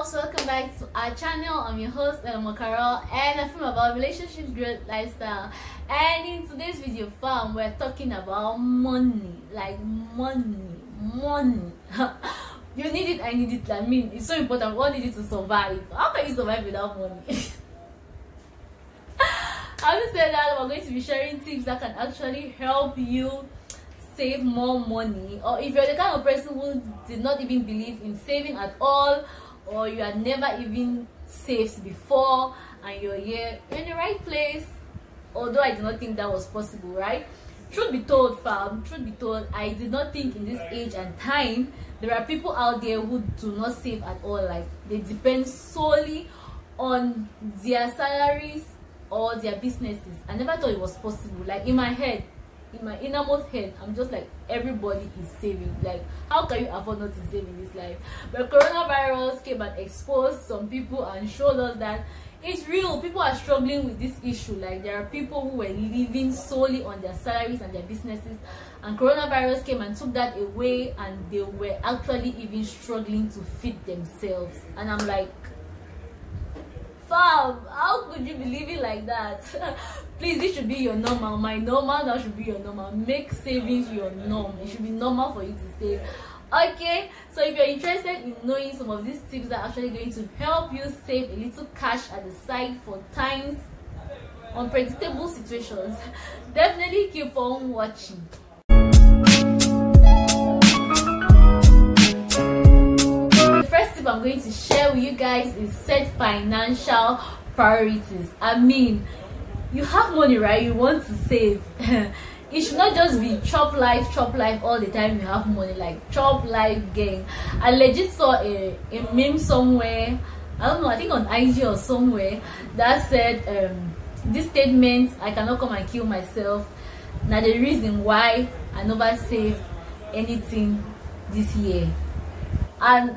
loves, welcome back to our channel. I'm your host Elomo, and I film about relationships, growth, lifestyle. And in today's video fam, we're talking about money. Like money. You need it, I need it. I mean, it's so important. We all need it to survive. How can you survive without money? Having said that, we're going to be sharing tips that can actually help you save more money. Or if you're the kind of person who did not even believe in saving at all, or you had never even saved before and you're here, you're in the right place. Although I do not think that was possible, right? Truth be told, fam, truth be told, I did not think in this age and time there are people out there who do not save at all. Like, they depend solely on their salaries or their businesses. I never thought it was possible. Like, in my head, in my innermost head, I'm just like, everybody is saving. Like, how can you afford not to save in this life? But coronavirus came and exposed some people and showed us that it's real. People are struggling with this issue. Like, there are people who were living solely on their salaries and their businesses, and coronavirus came and took that away, and they were actually even struggling to feed themselves. And I'm like, fam, how could you be living like that? Please, this should be your normal. My normal now should be your normal. Make savings your norm. It should be normal for you to save. Okay, so if you're interested in knowing some of these tips that are actually going to help you save a little cash at the side for times, unpredictable situations, definitely keep on watching. The first tip I'm going to share with you guys is set financial priorities. I mean, you have money, right? You want to save. It should not just be chop life all the time. You have money, like chop life gang. I legit saw a meme somewhere, I don't know, I think on IG or somewhere, that said this statement, I cannot come and kill myself. Now the reason why I never save anything this year. And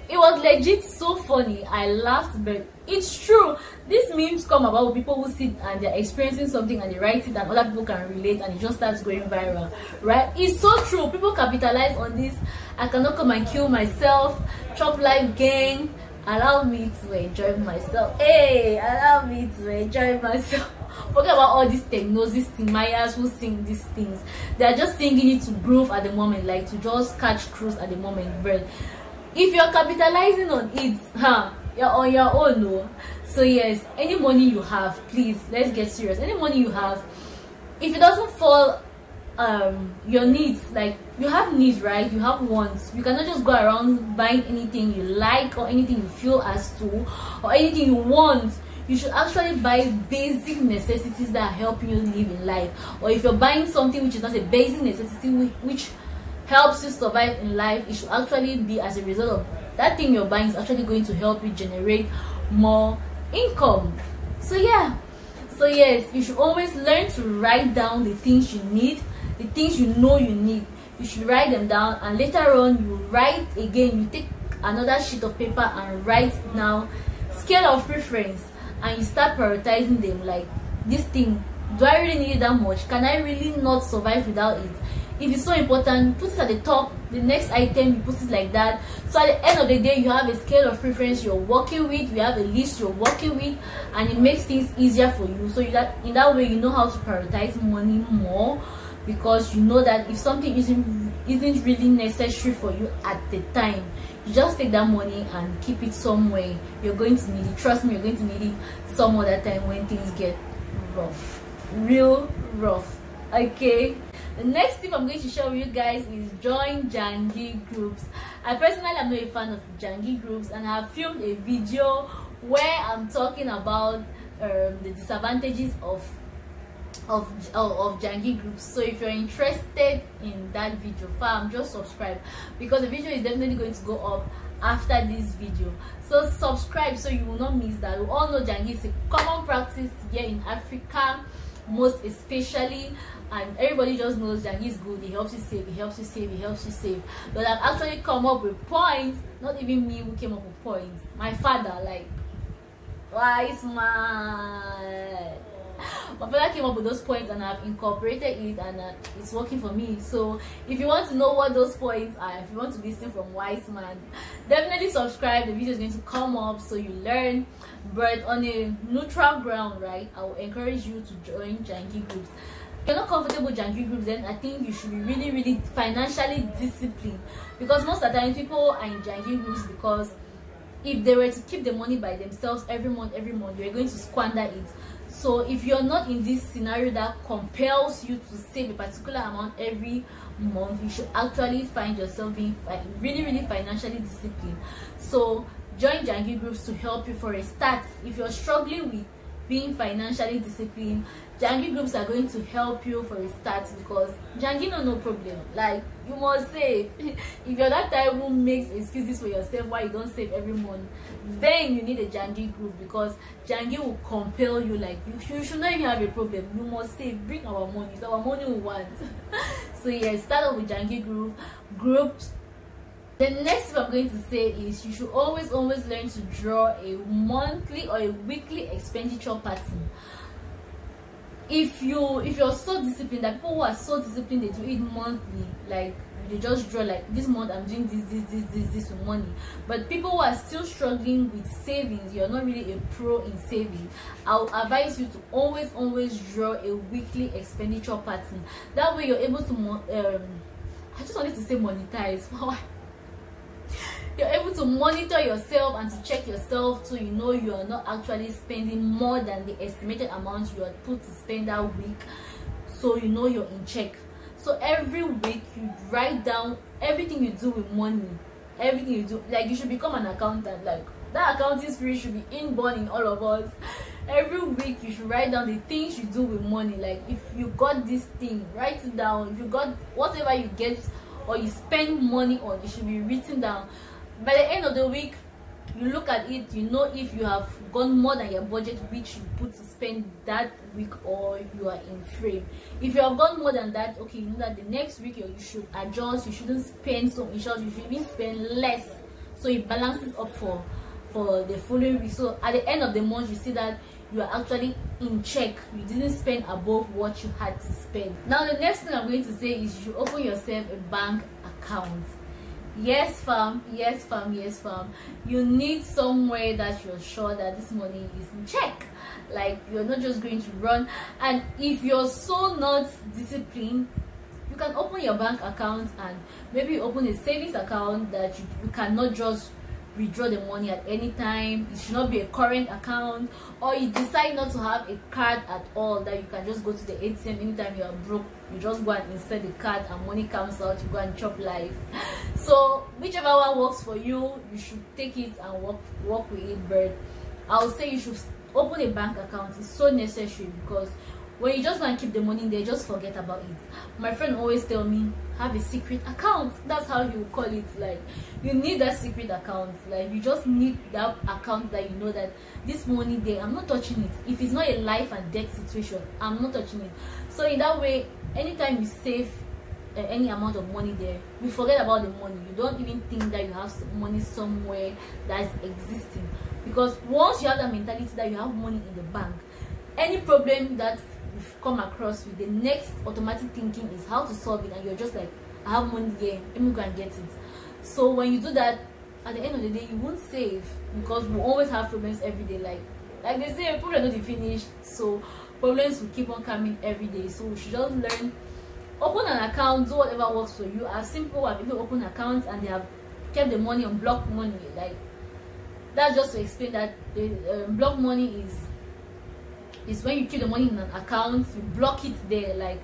it was legit so funny. I laughed, but it's true. These memes come about with people who sit and they're experiencing something and they write it and other people can relate and it just starts going viral, right? It's so true. People capitalize on this. I cannot come and kill myself. Chop life gang. Allow me to enjoy myself. Hey, allow me to enjoy myself. Forget about all these technosis Mayas who sing these things. They're just singing it to groove at the moment, like to just catch cruise at the moment, but if you're capitalizing on it, you're on your own, no? So yes, any money you have, please, let's get serious. Any money you have, if it doesn't fall your needs, like you have needs, right? You have wants. You cannot just go around buying anything you like or anything you feel as to or anything you want. You should actually buy basic necessities that are helping you live in life. Or if you're buying something which is not a basic necessity, which helps you survive in life, it should actually be as a result of that thing you're buying is actually going to help you generate more income. So yeah, so yes, you should always learn to write down the things you need, the things you know you need. You should write them down, and later on you write again. You take another sheet of paper and write now scale of preference, and you start prioritizing them. Like, this thing, do I really need it that much? Can I really not survive without it? If it's so important, put it at the top. The next item, you put it like that. So at the end of the day, you have a scale of preference you're working with. You have a list you're working with, and it makes things easier for you. So in that way, you know how to prioritize money more, because you know that if something isn't really necessary for you at the time, you just take that money and keep it somewhere. You're going to need it. Trust me, you're going to need it some other time when things get rough, real rough. Okay, the next tip I'm going to share with you guys is join Junkie groups. I personally am not a fan of Junkie groups, and I have filmed a video where I'm talking about the disadvantages of Junkie groups. So if you're interested in that video, fam, just subscribe, because the video is definitely going to go up after this video. So subscribe so you will not miss that. We all know Junkie is a common practice here in Africa, most especially, and everybody just knows Junkie is good. It helps you save, it helps you save, it helps you save. But I've actually come up with points. Not even me who came up with points, my father, like wise man. My father came up with those points and I've incorporated it, and it's working for me. So if you want to know what those points are, if you want to listen from wise man, definitely subscribe. The video is going to come up so you learn, but on a neutral ground, right? I will encourage you to join Junkie groups. If you're not comfortable with Junkie groups, then I think you should be really financially disciplined, because most of the time people are in Junkie groups because if they were to keep the money by themselves every month, they're going to squander it. So if you're not in this scenario that compels you to save a particular amount every month, you should actually find yourself being really financially disciplined. So join Junkie groups to help you for a start. If you're struggling with being financially disciplined, Junkie groups are going to help you for a start, because Junkie no problem. Like, you must save. If you're that type who makes excuses for yourself why you don't save every month, then you need a Junkie group, because Junkie will compel you. Like, you should not even have a problem. You must save. Bring our money. It's our money we want. So yeah, start off with Junkie groups. The next thing I'm going to say is you should always learn to draw a monthly or a weekly expenditure pattern. If you're so disciplined, that people who are so disciplined, they do it monthly, like they just draw, like, this month I'm doing this with money. But people who are still struggling with savings, you're not really a pro in saving, I'll advise you to always draw a weekly expenditure pattern. That way you're able to I just wanted to say monetize. You're able to monitor yourself and to check yourself, so you know you are not actually spending more than the estimated amount you are put to spend that week, so you know you're in check. So every week you write down everything you do with money, everything you do. Like, you should become an accountant. Like, that accounting spirit should be inborn in all of us. Every week you should write down the things you do with money. Like, if you got this thing, write it down. If you got whatever you get or you spend money on, it should be written down. By the end of the week, you look at it, you know if you have gone more than your budget which you put to spend that week, or you are in frame. If you have gone more than that, okay, you know that the next week you should adjust. You shouldn't spend so much, you should even spend less, so it balances up for the following week. So at the end of the month, you see that you are actually in check. You didn't spend above what you had to spend. Now the next thing I'm going to say is you should open yourself a bank account. Yes fam, you need somewhere that you're sure that this money is in check. Like, you're not just going to run. And if you're so not disciplined, you can open your bank account and maybe open a savings account that you cannot just withdraw the money at any time. It should not be a current account, or you decide not to have a card at all, that you can just go to the ATM anytime you are broke. You just go and insert the card and money comes out, you go and chop life. So whichever one works for you, you should take it and work with it. But I'll say you should open a bank account. It's so necessary, because when you just go and keep the money in there, just forget about it. My friend always tell me, have a secret account. That's how he will call it. Like, you need that secret account. Like, you just need that account that you know that this money there, I'm not touching it. If it's not a life and death situation, I'm not touching it. So in that way, anytime you save any amount of money there, you forget about the money. You don't even think that you have money somewhere that is existing, because once you have that mentality that you have money in the bank, any problem that you've come across with, the next automatic thinking is how to solve it, and you're just like, I have money here, let me go and get it. So when you do that, at the end of the day, you won't save, because we always have problems every day. Like they say, problems don't finish, so problems will keep on coming every day. So we should just learn, open an account, do whatever works for you. I've seen people have even opened accounts and they have kept the money on block money. Like, that's just to explain that the block money is when you keep the money in an account, you block it there, like,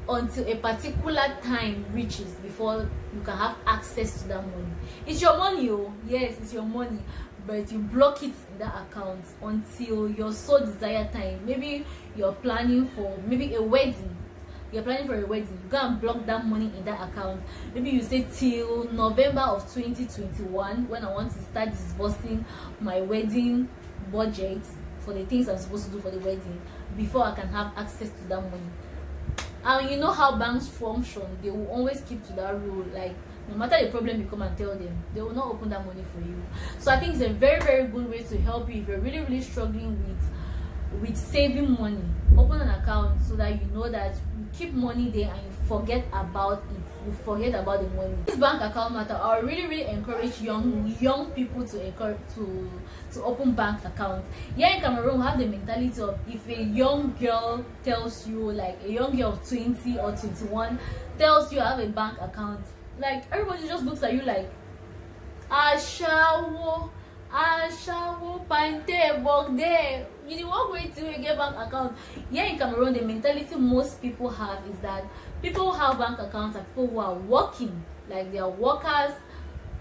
until a particular time reaches before you can have access to that money. It's your money, oh yes, it's your money, but you block it in that account until your so desired time. Maybe you're planning for a wedding. You're planning for a wedding, you go and block that money in that account. Maybe you say till November of 2021, when I want to start disbursing my wedding budget for the things I'm supposed to do for the wedding, before I can have access to that money. And you know how banks function, they will always keep to that rule. Like, no matter the problem you come and tell them, they will not open that money for you. So I think it's a very, very good way to help you if you're really, really struggling with with saving money. Open an account so that you know that you keep money there and you forget about it. You forget about the money. This bank account matter. I really encourage young people to open bank accounts. Here in Cameroon, we have the mentality of, if a young girl tells you, like a young girl of 20 or 21 tells you I have a bank account, like everybody just looks at you like, Ashawo, Pante, Bogde. You know what way to get bank account? Here in Cameroon, the mentality most people have is that people who have bank accounts are people who are working, like they are workers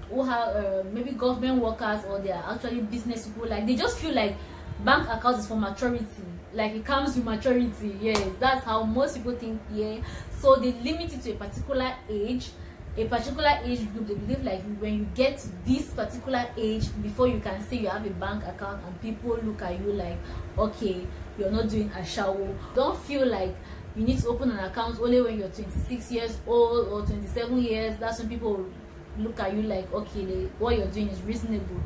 who have maybe government workers, or they are actually business people. Like they just feel like bank account is for maturity, like it comes with maturity. Yes, that's how most people think. Yeah, so they limit it to a particular age group. They believe like when you get to this particular age, before you can say you have a bank account, and people look at you like, okay, you're not doing a shower. Don't feel like you need to open an account only when you're 26 years old or 27 years. That's when people look at you like, okay, what you're doing is reasonable.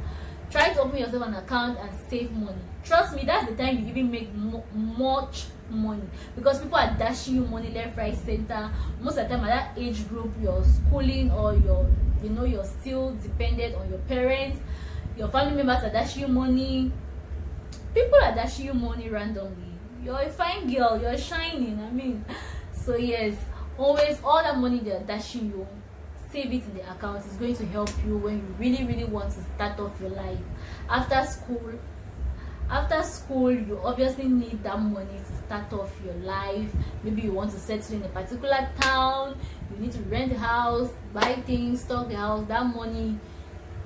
Try to open yourself an account and save money. Trust me, that's the time you even make much money, because people are dashing you money left, right, center. Most of the time at that age group, you're schooling, or you're still dependent on your parents. Your family members are dashing you money. People are dashing you money randomly. You're a fine girl, you're shining, I mean. So yes, always all that money they're dashing you, save it in the account. It's going to help you when you really want to start off your life after school. You obviously need that money to start off your life. Maybe you want to settle in a particular town, you need to rent a house, buy things, stock the house. That money,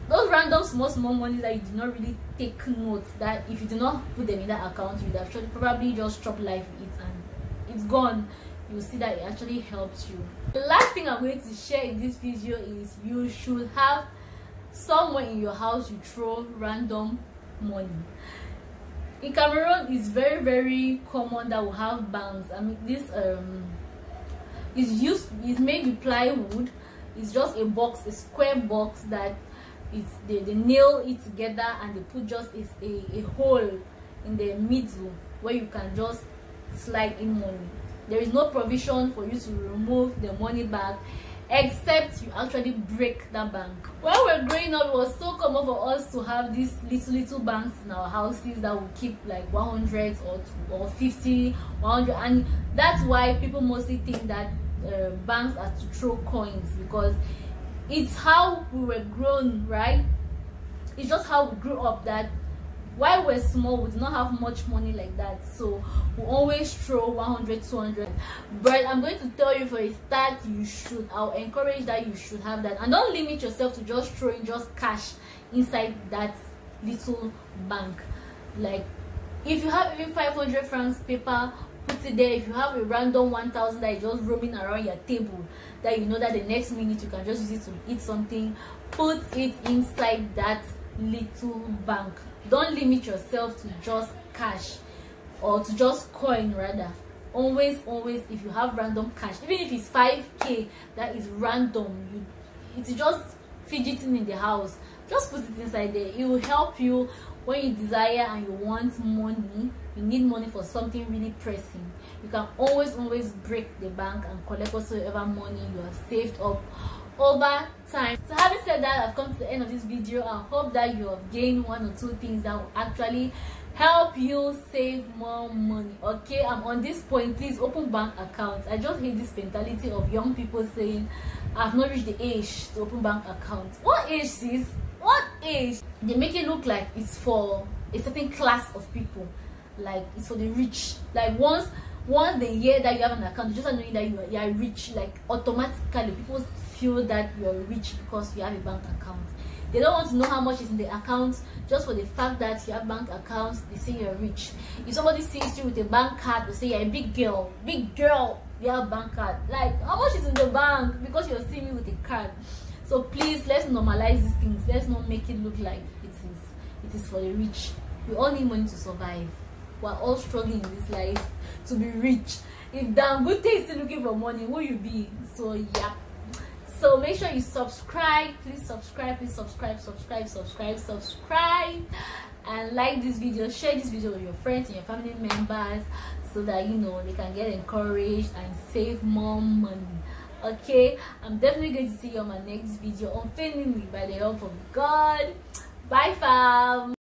those random small money that you did not really take note, that if you do not put them in that account, you'd have probably just chop life with it and it's gone. You'll see that it actually helps you. The last thing I'm going to share in this video is, you should have somewhere in your house you throw random money. In Cameroon, it's very common that we have banks. I mean, this is made with plywood. It's just a box, a square box that they nail it together, and they put just a hole in the middle where you can just slide in money. There is no provision for you to remove the money back, except you actually break that bank. When we're growing up, it was so common for us to have these little banks in our houses that would keep like 100 or 50, 100, and that's why people mostly think that banks are to throw coins, because it's how we were grown, right? It's just how we grew up, that while we're small, we do not have much money like that, so we always throw 100, 200. But I'm going to tell you, for a start, I'll encourage that you should have that, and don't limit yourself to just throwing just cash inside that little bank. Like if you have even 500 francs paper, put it there. If you have a random 1,000 that is just roaming around your table, that you know that the next minute you can just use it to eat something, put it inside that little bank. Don't limit yourself to just cash, or to just coin rather. Always if you have random cash, even if it's 5k that is random, it's just fidgeting in the house, just put it inside there. It will help you when you desire and you want money, you need money for something really pressing. You can always break the bank and collect whatsoever money you have saved up over time. So having said that, I've come to the end of this video. I hope that you have gained 1 or 2 things that will actually help you save more money. Okay, I'm on this point. Please open bank accounts. I just hate this mentality of young people saying, I've not reached the age to open bank accounts. What age, sis? What age? They make it look like it's for a certain class of people, like it's for the rich. Like once they hear that you have an account, just knowing that you are rich, like automatically people feel that you're rich because you have a bank account. They don't want to know how much is in the account. Just for the fact that you have bank accounts, they say you're rich. If somebody sees you with a bank card, they say you're a big girl, you have a bank card. Like, how much is in the bank? Because you're seeing me with a card. So please, let's normalize these things. Let's not make it look like it is for the rich. We all need money to survive. We're all struggling in this life to be rich. If damn good thing is still looking for money, who you be? So yeah. So make sure you subscribe. Please subscribe. and like this video, share this video with your friends and your family members, so that you know they can get encouraged and save more money. Okay, I'm definitely going to see you on my next video, unfailingly, by the help of God. Bye fam.